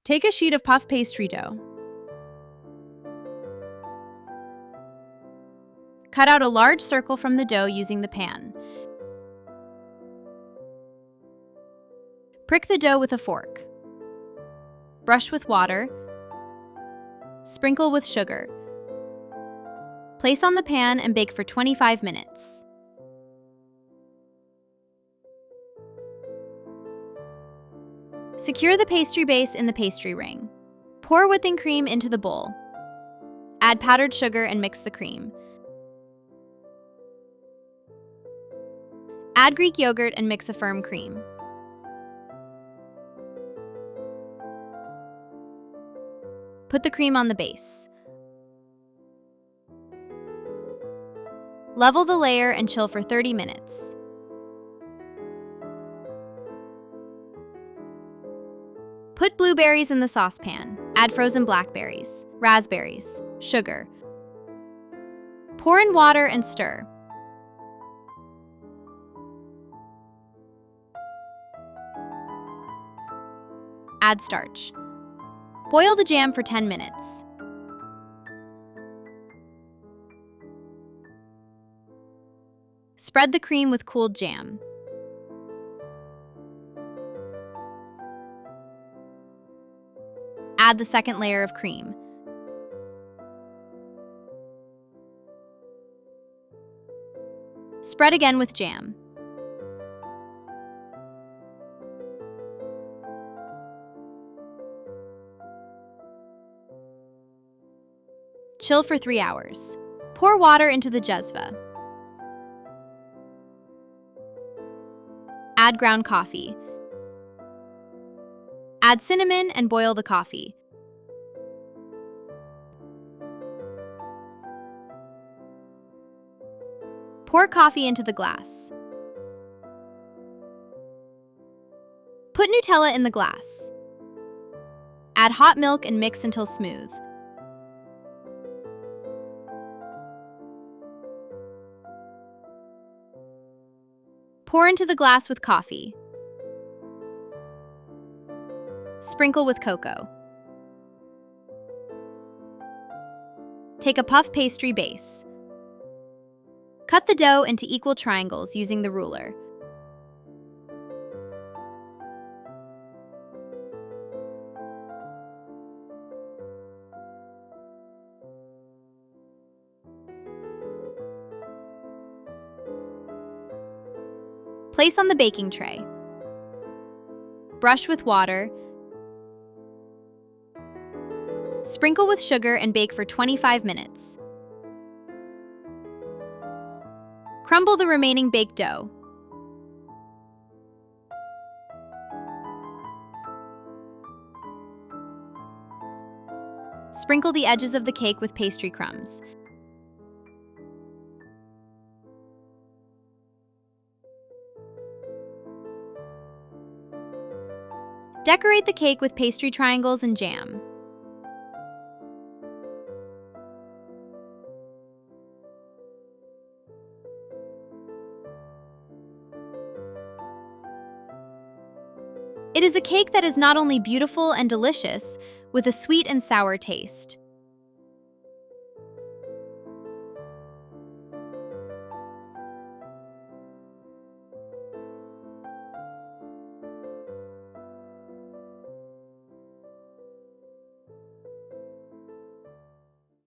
Take a sheet of puff pastry dough. Cut out a large circle from the dough using the pan. Prick the dough with a fork. Brush with water. Sprinkle with sugar. Place on the pan and bake for 25 minutes. Secure the pastry base in the pastry ring. Pour whipping cream into the bowl. Add powdered sugar and mix the cream. Add Greek yogurt and mix a firm cream. Put the cream on the base. Level the layer and chill for 30 minutes. Put blueberries in the saucepan. Add frozen blackberries, raspberries, sugar. Pour in water and stir. Add starch. Boil the jam for 10 minutes. Spread the cream with cooled jam. Add the second layer of cream. Spread again with jam. Chill for 3 hours. Pour water into the jezva. Add ground coffee. Add cinnamon and boil the coffee. Pour coffee into the glass. Put Nutella in the glass. Add hot milk and mix until smooth. Pour into the glass with coffee. Sprinkle with cocoa. Take a puff pastry base. Cut the dough into equal triangles using the ruler. Place on the baking tray. Brush with water. Sprinkle with sugar and bake for 25 minutes. Crumble the remaining baked dough. Sprinkle the edges of the cake with pastry crumbs. Decorate the cake with pastry triangles and jam. It is a cake that is not only beautiful and delicious, with a sweet and sour taste.